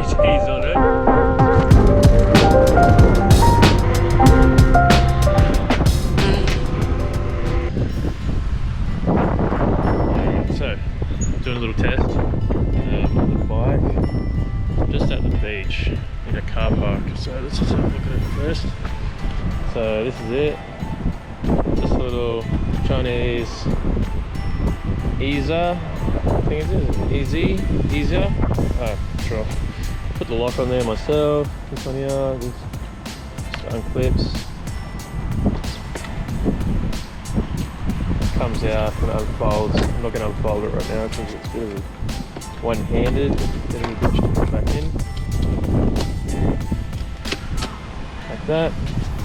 GTs on it. So, doing a little test with the bike just at the beach in a car park. So let's just have a look at it first. So this is it. Just a little Chinese easer. I think it is easier. Oh, sure. Put the lock on there myself. This one here, this just unclips. Comes out and unfolds. I'm not going to unfold it right now because it's a bit of one-handed. Getting the bitch to put back in like that.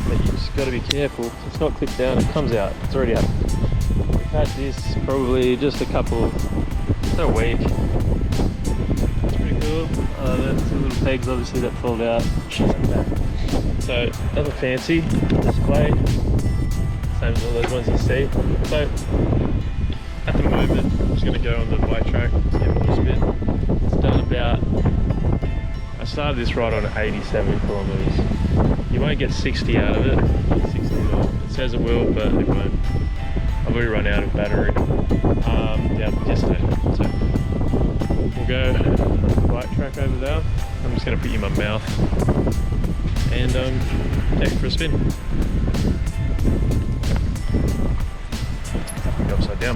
But you just got to be careful. It's not clipped down. It comes out. It's already out. We've had this probably just a week. It's pretty cool. That's the little pegs obviously that fold out. So nothing fancy display. Same as all those ones you see. So at the moment I'm just going to go on the bike track to give it a little spin. It's done about, I started this ride on 87 kilometers. You won't get 60 out of it. 60 it says it will, but it won't. I've already run out of battery. Yesterday. So we'll go on the bike track over there. I'm just going to put you in my mouth and take it for a spin. Upside down.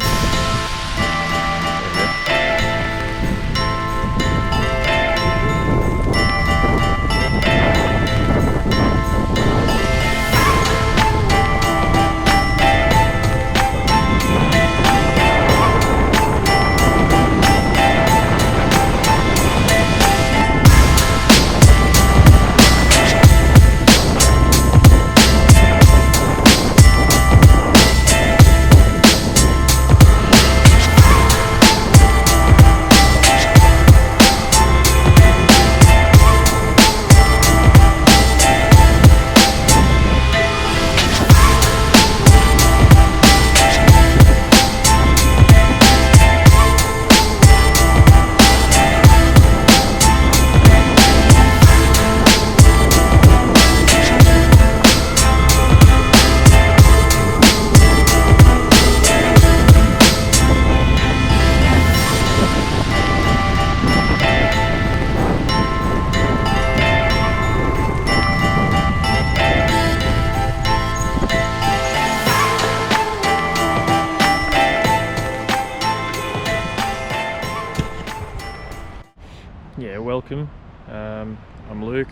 Yeah, welcome. I'm Luke.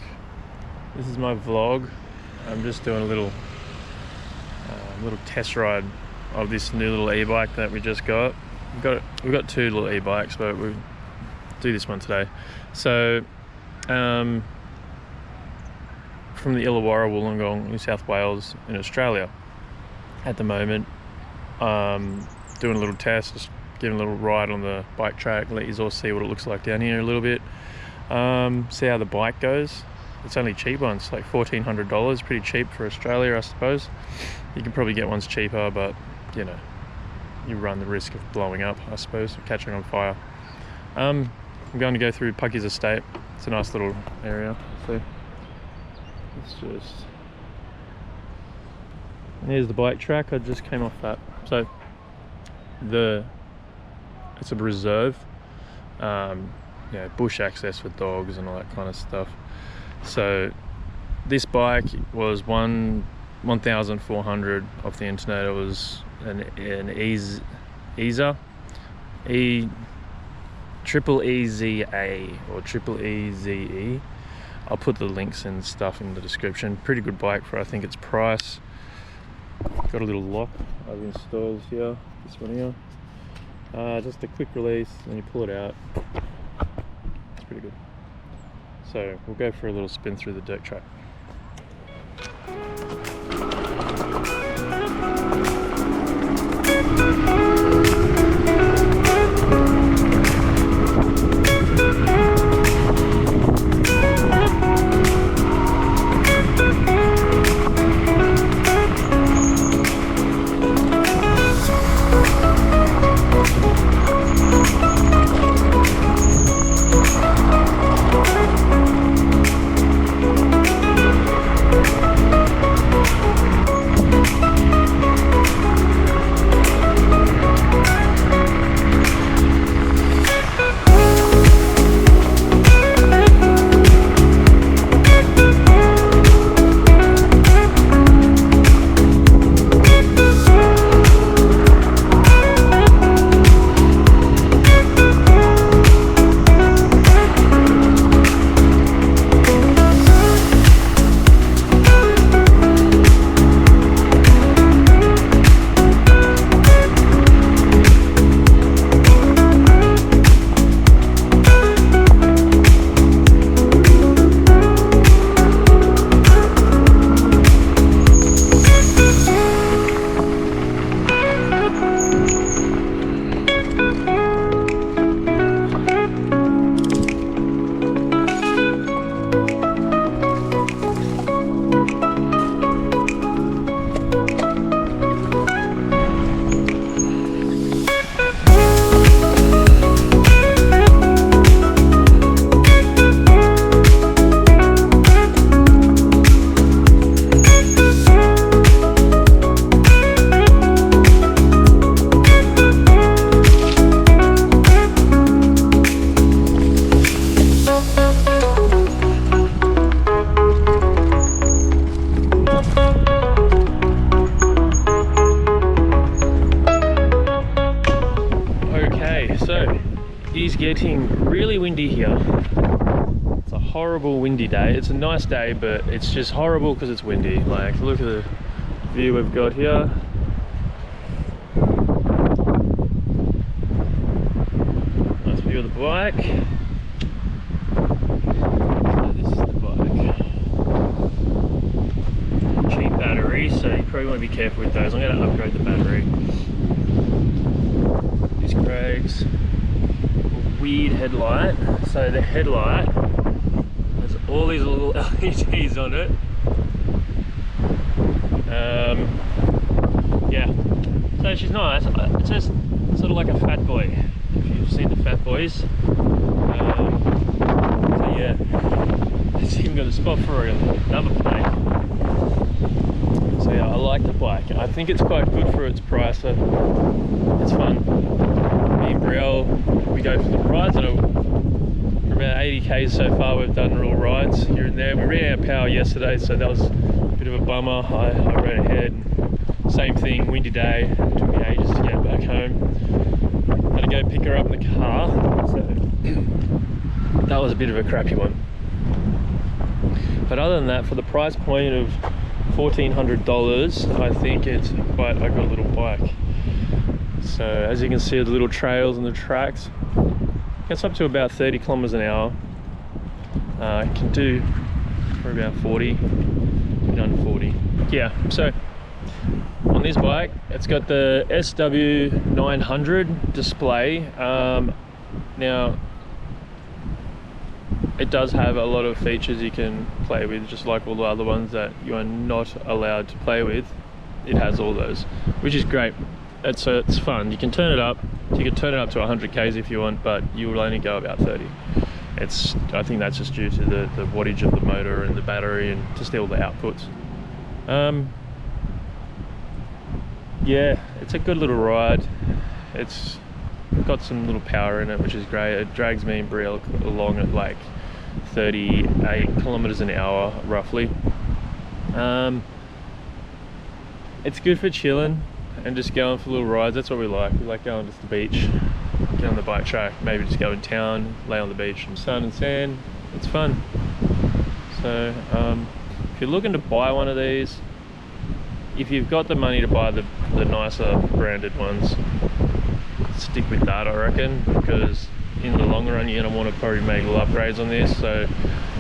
This is my vlog. I'm just doing a little test ride of this new little e-bike that we just got. We've got two little e-bikes, but we'll do this one today. So from the Illawarra, Wollongong, New South Wales in Australia at the moment. Doing a little test, just giving a little ride on the bike track, let you all see what it looks like down here a little bit. See how the bike goes. It's only cheap ones, like $1,400, pretty cheap for Australia, I suppose. You can probably get ones cheaper, but you know, you run the risk of blowing up, I suppose, or catching on fire. I'm going to go through Pucky's estate. It's a nice little area. So it's just, here's the bike track. I just came off that. So it's a reserve, yeah, bush access for dogs and all that kind of stuff. So this bike was $1,400 off the internet. It was an EZA, triple EZA or triple EZE. I'll put the links and stuff in the description. Pretty good bike for I think its price. Got a little lock I've installed here. This one here. Just a quick release, and you pull it out. It's pretty good. So we'll go for a little spin through the dirt track. is getting really windy here. It's a horrible windy day. It's a nice day, but it's just horrible because it's windy. Like, look at the view we've got here. Nice view of the bike. So this is the bike. Cheap battery, so you probably want to be careful with those. I'm going to upgrade the battery. These Craig's weird headlight. So the headlight has all these little LEDs on it. Yeah, so she's nice. It's just sort of like a Fat Boy, if you've seen the Fat Boys. So yeah, it's even got a spot for a number plate. So yeah, I like the bike. I think it's quite good for its price. So it's fun. Me and Brielle, we go for the rides, and for about 80 k's so far we've done little rides here and there. We ran out of power yesterday, so that was a bit of a bummer. I ran ahead. Same thing, windy day. It took me ages to get back home. Had to go pick her up in the car. So that was a bit of a crappy one. But other than that, for the price point of $1,400, I think it's quite a good little bike. So as you can see, the little trails and the tracks, gets up to about 30 kilometers an hour. Can do for about 40, done 40. Yeah, so on this bike, it's got the SW900 display. Now, it does have a lot of features you can play with, just like all the other ones that you are not allowed to play with. It has all those, which is great. It's fun. You can turn it up. You can turn it up to 100 k's if you want, but you will only go about 30. I think that's just due to the wattage of the motor and the battery and just all the outputs. Yeah, it's a good little ride. It's got some little power in it, which is great. It drags me and Brielle along at like 38 kilometers an hour roughly. It's good for chilling and just going for little rides. That's what we like. We like going to the beach, get on the bike track, maybe just go in town, lay on the beach, some sun and sand. It's fun. So if you're looking to buy one of these, if you've got the money to buy the nicer branded ones, stick with that, I reckon, because in the long run you're going to want to probably make little upgrades on this. So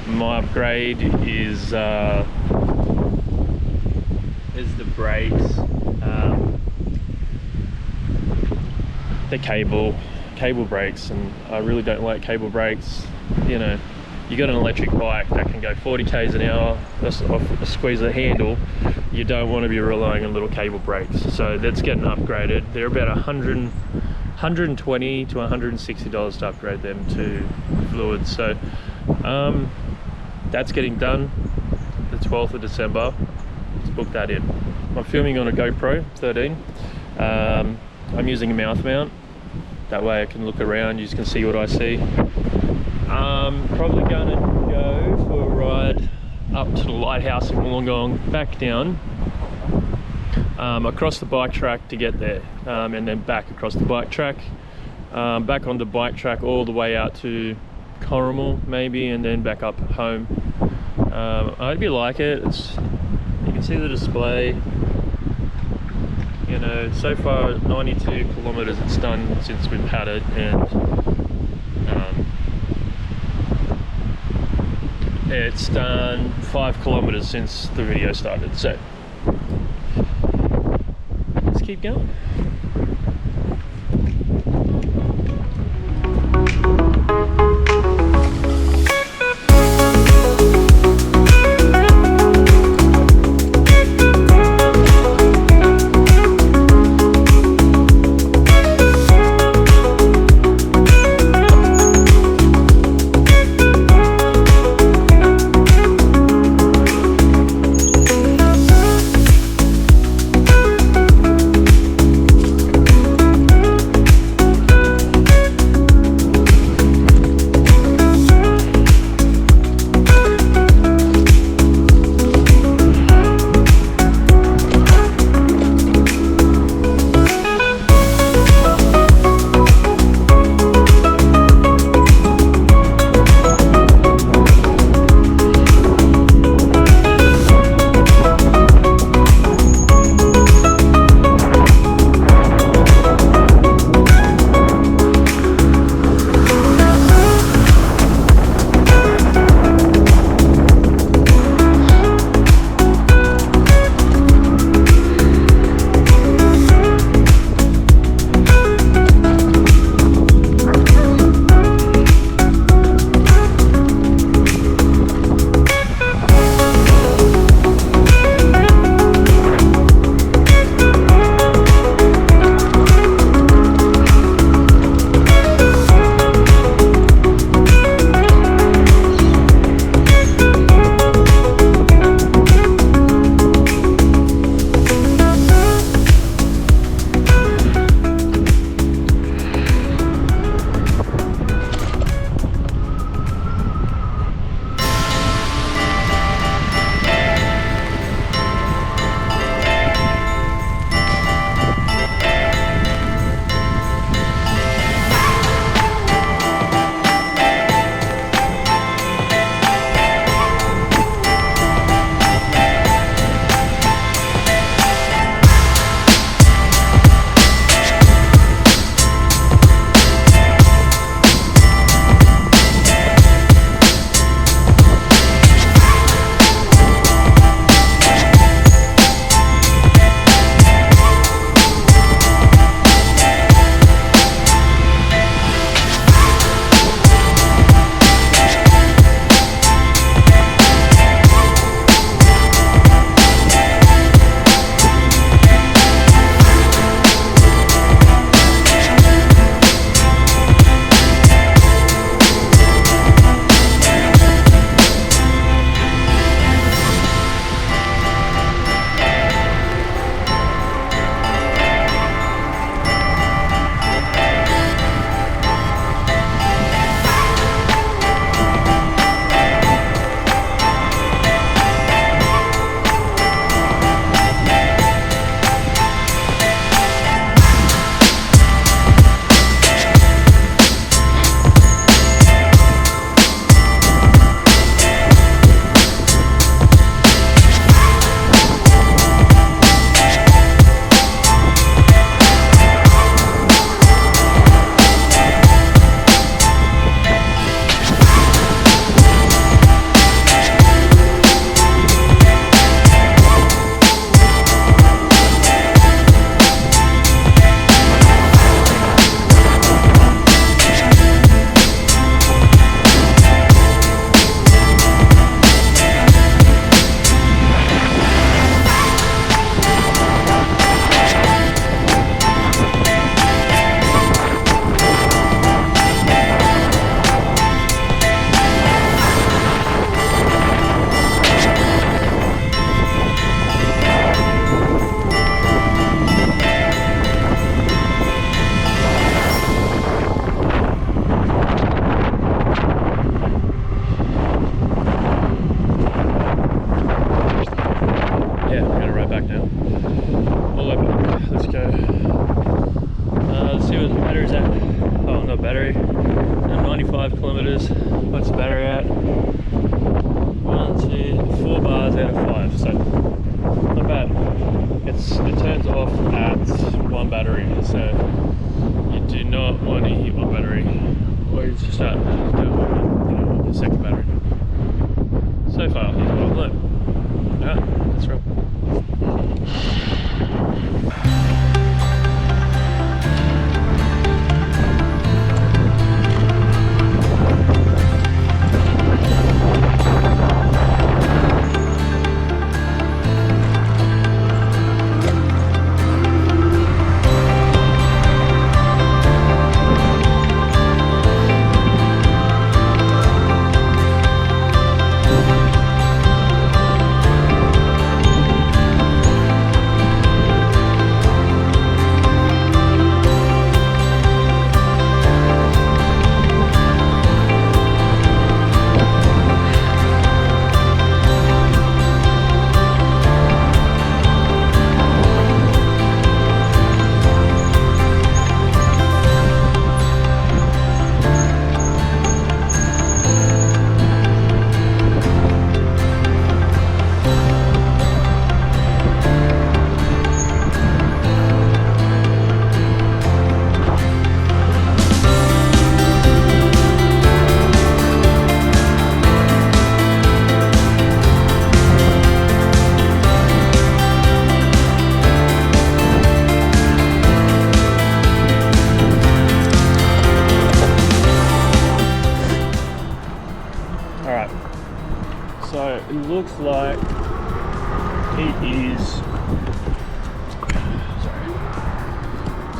my upgrade is the brakes, the cable brakes, and I really don't like cable brakes. You know, you got an electric bike that can go 40 k's an hour, just off a squeeze of the handle. You don't want to be relying on little cable brakes, so that's getting upgraded. They're about $120 to $160 to upgrade them to fluids. So that's getting done the 12th of December. Let's book that in. I'm filming on a GoPro 13. I'm using a mouth mount, that way I can look around, you can see what I see. Probably going to go for a ride up to the lighthouse in Wollongong, back down, across the bike track to get there, and then back across the bike track, back on the bike track all the way out to Corrimal maybe, and then back up home. I hope you like it. You can see the display. You know, so far 92 kilometers it's done since we've had it, and it's done 5 kilometers since the video started. So let's keep going.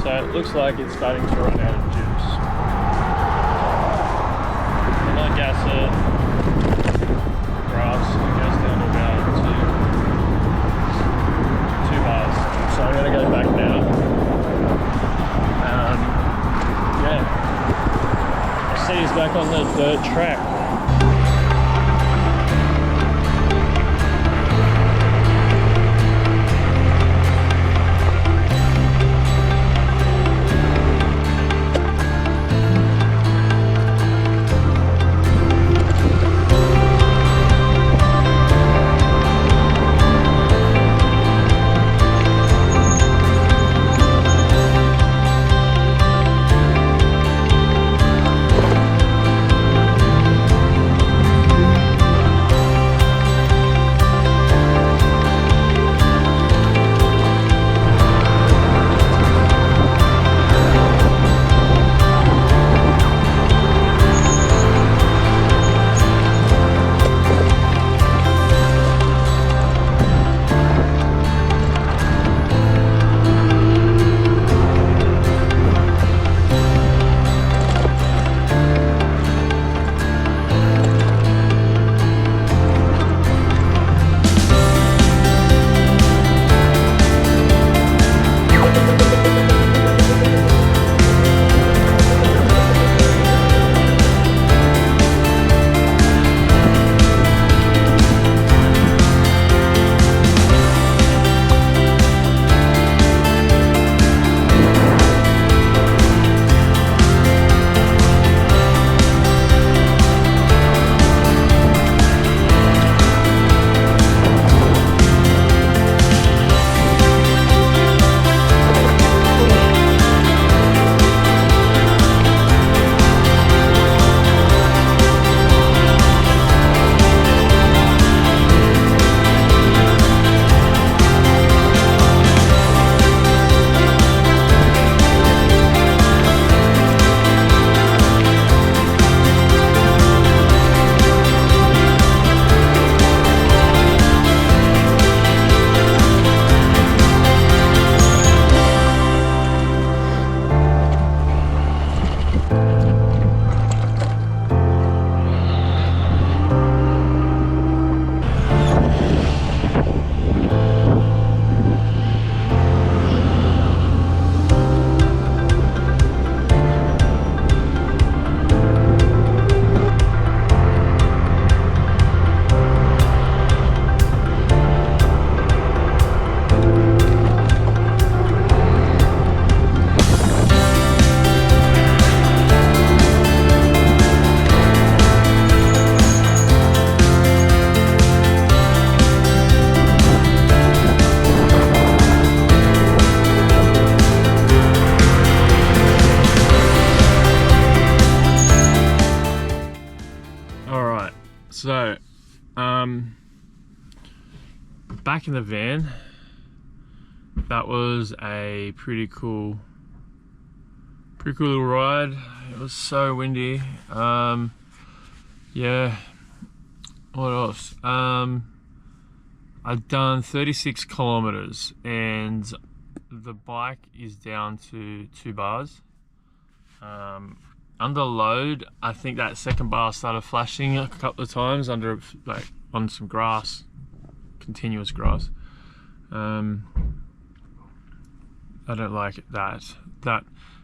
So it looks like it's starting to run out of juice. And I gas it, grass, it goes down to about two bars. So I'm gonna go back now. Yeah. I'll see you back on the dirt track. So, back in the van, that was a pretty cool little ride. It was so windy. Yeah, what else? I've done 36 kilometers and the bike is down to 2 bars. Under load, I think that second bar started flashing a couple of times under, like, on some grass, continuous grass. I don't like it. That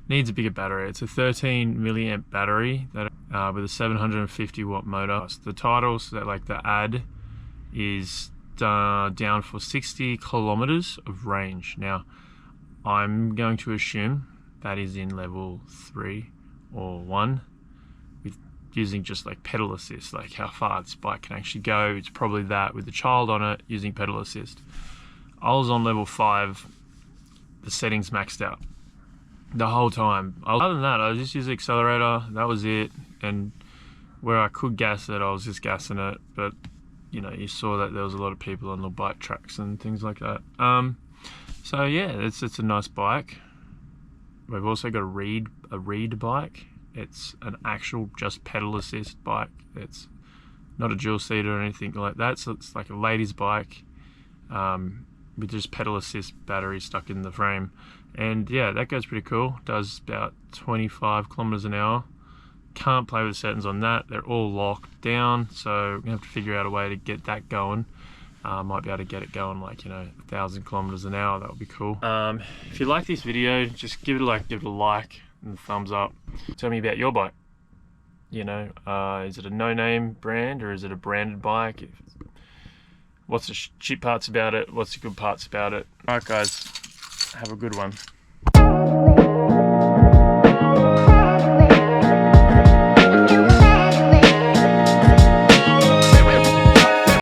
needs a bigger battery. It's a 13 milliamp battery that with a 750 watt motor. The title, so that, like, the ad is down for 60 kilometers of range. Now, I'm going to assume that is in level 3 or 1 with using just like pedal assist, like how far this bike can actually go. It's probably that with the child on it using pedal assist. I was on level 5, the settings maxed out the whole time. Other than that, I was just using accelerator, that was it, and where I could gas it, I was just gassing it. But you know, you saw that there was a lot of people on the bike tracks and things like that. So yeah, it's a nice bike. We've also got a reed bike. It's an actual just pedal assist bike. It's not a dual seater or anything like that. So it's like a lady's bike. with just pedal assist battery stuck in the frame. And yeah, that goes pretty cool. Does about 25 kilometers an hour. Can't play with the settings on that. They're all locked down, so we have to figure out a way to get that going. Might be able to get it going like, you know, 1,000 kilometers an hour. That would be cool. If you like this video, just give it a like and a thumbs up. Tell me about your bike. You know, is it a no-name brand or is it a branded bike? What's the shit parts about it? What's the good parts about it? Alright guys, have a good one.